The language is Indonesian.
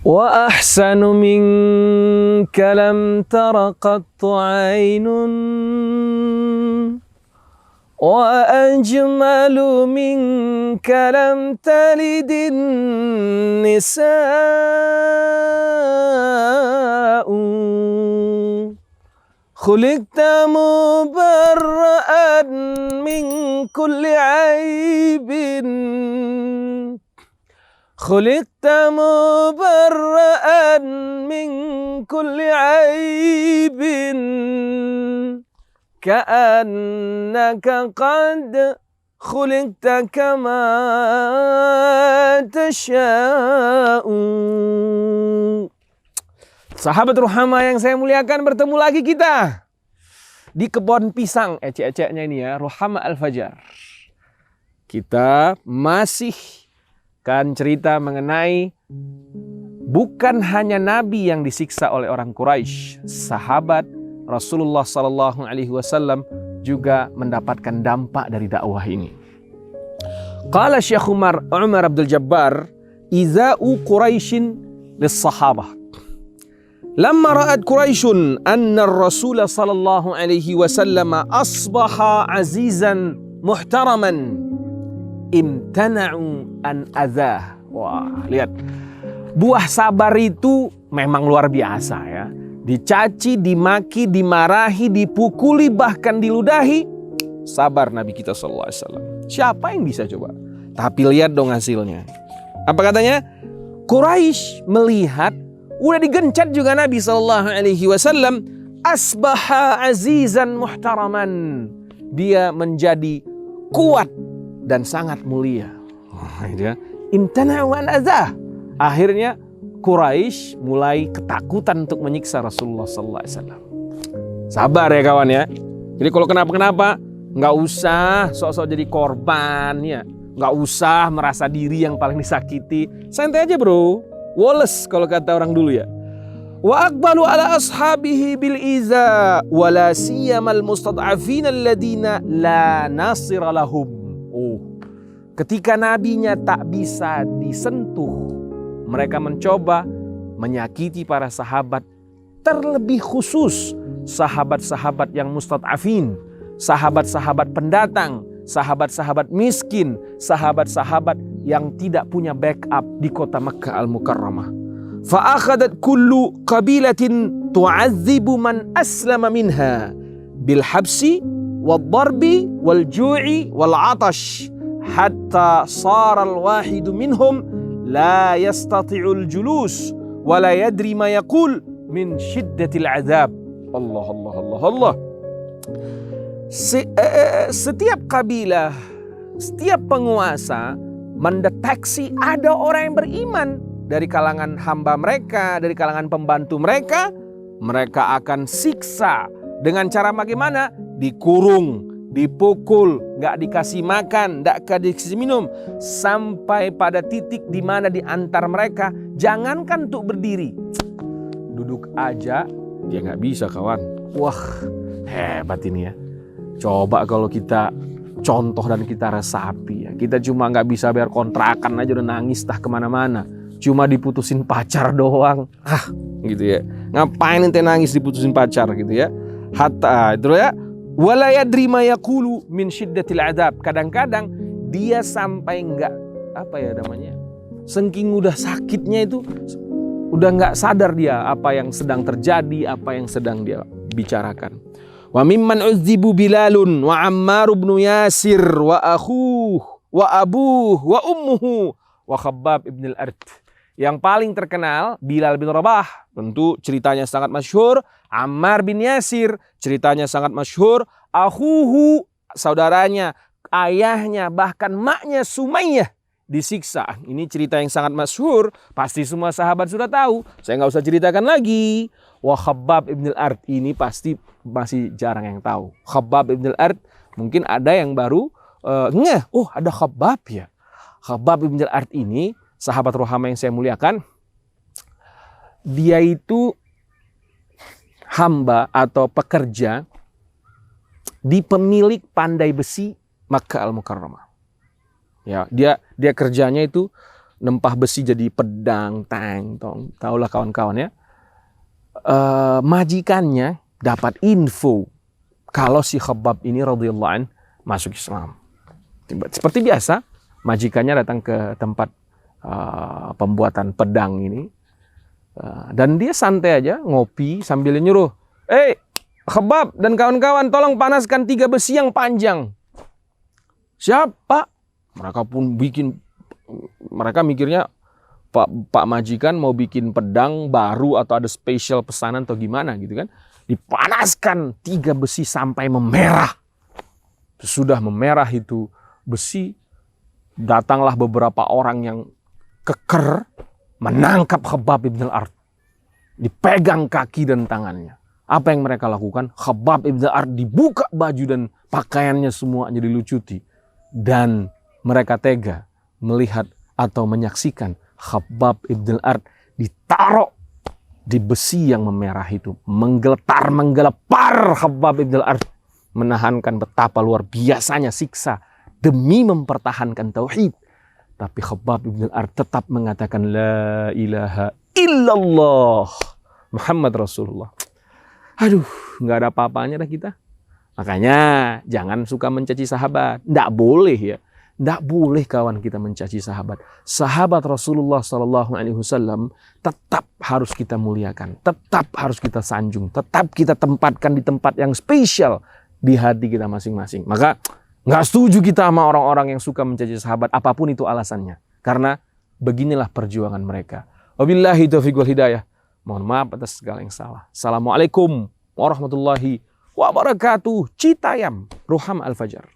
Wa ahsanu minka lam tara qattu aynun wa ajmalu minka lam talidin nisa'u khuliqta mubarra'an min kulli aibin khuliqta mubarra'an min kulli aibin ka'annaka qad khuliqta kama tasha'u. Sahabat Ruhama yang saya muliakan, bertemu lagi kita di kebun pisang. Ecek-eceknya ini ya, Ruhama Al-Fajar. Kita masih kan cerita mengenai bukan hanya Nabi yang disiksa oleh orang Quraisy, sahabat Rasulullah Sallallahu Alaihi Wasallam juga mendapatkan dampak dari dakwah ini. Qala Syekh Umar Abdul Jabbar, iza'u Quraisyin lis-sahabah. Lamma ra'at Quraisyun anna ar-Rasul sallallahu alaihi wasallam asbaha azizan muhtaraman imtana'u an adzah. Wah, lihat. Buah sabar itu memang luar biasa ya. Dicaci, dimaki, dimarahi, dipukuli, bahkan diludahi. Sabar Nabi kita sallallahu alaihi wasallam. Siapa yang bisa coba? Tapi lihat dong hasilnya. Apa katanya? Quraisy melihat udah digencet juga Nabi sallallahu alaihi wasallam, asbaha azizan muhtaraman. Dia menjadi kuat dan sangat mulia. Imtana'u an adzah. Akhirnya Quraisy mulai ketakutan untuk menyiksa Rasulullah sallallahu alaihi wasallam. Sabar ya kawan ya. Jadi kalau kenapa-kenapa nggak usah sok-sok jadi korban ya. Nggak usah merasa diri yang paling disakiti. Santai aja bro. Wallace kalau kata orang dulu ya. Wa aqbalu ala ashabihi bil iza wa la siyamal mustad'afin alladina la nasira lahum. Oh. Ketika nabinya tak bisa disentuh, mereka mencoba menyakiti para sahabat, terlebih khusus sahabat-sahabat yang mustad'afin, sahabat-sahabat pendatang, sahabat-sahabat miskin, sahabat-sahabat yang tidak punya backup di kota Makkah Al-Mukarramah. Fa'akhadat kullu qabilatin tu'azzibu man aslama minha bil habsi wal darbi wal ju'i wal atash hatta sara al wahidu minhum la yastati'ul julus wa la yadri ma yaqul min shiddatil azab. Allah Allah Allah Allah. Setiap kabilah, setiap penguasa mendeteksi ada orang yang beriman dari kalangan hamba mereka, dari kalangan pembantu mereka, mereka akan siksa dengan cara bagaimana? Dikurung, dipukul, gak dikasih makan, gak dikasih minum, sampai pada titik di mana di antar mereka jangankan untuk berdiri, duduk aja dia gak bisa kawan. Wah, hebat ini ya. Coba kalau kita contoh dan kita resapi ya. Kita cuma gak bisa bayar kontrakan aja udah nangis tah kemana-mana. Cuma diputusin pacar doang. Gitu ya. Ngapain ente nangis diputusin pacar gitu ya. Hatta itu ya. Wala yadri ma yaqulu min syiddatil adzab. Kadang-kadang dia sampai enggak apa ya namanya? Saking udah sakitnya itu udah enggak sadar dia apa yang sedang terjadi, apa yang sedang dia bicarakan. Wa mimman uzzibu Bilalun wa Ammar ibn Yasir wa akhuh wa abuh wa ummuhu wa Khabbab ibn al-Ard. Yang paling terkenal Bilal bin Rabah, tentu ceritanya sangat masyhur. Ammar bin Yasir, ceritanya sangat masyhur. Akhuhu, saudaranya, ayahnya, bahkan maknya Sumayyah disiksa. Ini cerita yang sangat masyhur, pasti semua sahabat sudah tahu. Saya nggak usah ceritakan lagi. Wa Khabbab ibn al-Ard, ini pasti masih jarang yang tahu. Khabbab ibn al-Ard, mungkin ada yang baru ngeh, oh ada Khabbab ya. Khabbab ibn al-Ard ini sahabat Ruhama yang saya muliakan, dia itu hamba atau pekerja di pemilik pandai besi Makkah Al-Mukarramah. Ya, dia kerjanya itu nempah besi jadi pedang, tang, tong. Taulah kawan-kawan ya. Majikannya dapat info kalau si Khabbab ini radhiyallahu an masuk Islam. Seperti biasa, majikannya datang ke tempat pembuatan pedang ini. Dan dia santai aja, ngopi sambil nyuruh, Khabbab dan kawan-kawan, tolong panaskan 3 besi yang panjang. Siapa? Mereka mikirnya Pak majikan mau bikin pedang baru atau ada spesial pesanan atau gimana gitu kan. Dipanaskan 3 besi sampai memerah. Sudah memerah itu besi, datanglah beberapa orang yang keker menangkap Khabbab ibn al-Ard. Dipegang kaki dan tangannya. Apa yang mereka lakukan? Khabbab ibn al-Ard dibuka baju dan pakaiannya semua jadi dilucuti. Dan mereka tega melihat atau menyaksikan Khabbab ibn al-Ard ditaruh di besi yang memerah itu. Menggelepar Khabbab ibn al-Ard. Menahankan betapa luar biasanya siksa demi mempertahankan tauhid. Tapi Khabbab ibn al-Ard tetap mengatakan la ilaha illallah Muhammad Rasulullah. Aduh, nggak ada apa-apanya dah kita. Makanya jangan suka mencaci sahabat. Nggak boleh ya. Nggak boleh kawan kita mencaci sahabat. Sahabat Rasulullah SAW tetap harus kita muliakan. Tetap harus kita sanjung. Tetap kita tempatkan di tempat yang spesial di hati kita masing-masing. Maka nggak setuju kita sama orang-orang yang suka mencaci sahabat. Apapun itu alasannya. Karena beginilah perjuangan mereka. Wabillahi taufiq wal hidayah. Mohon maaf atas segala yang salah. Assalamualaikum warahmatullahi wabarakatuh. Citayam, Ruham Al-Fajar.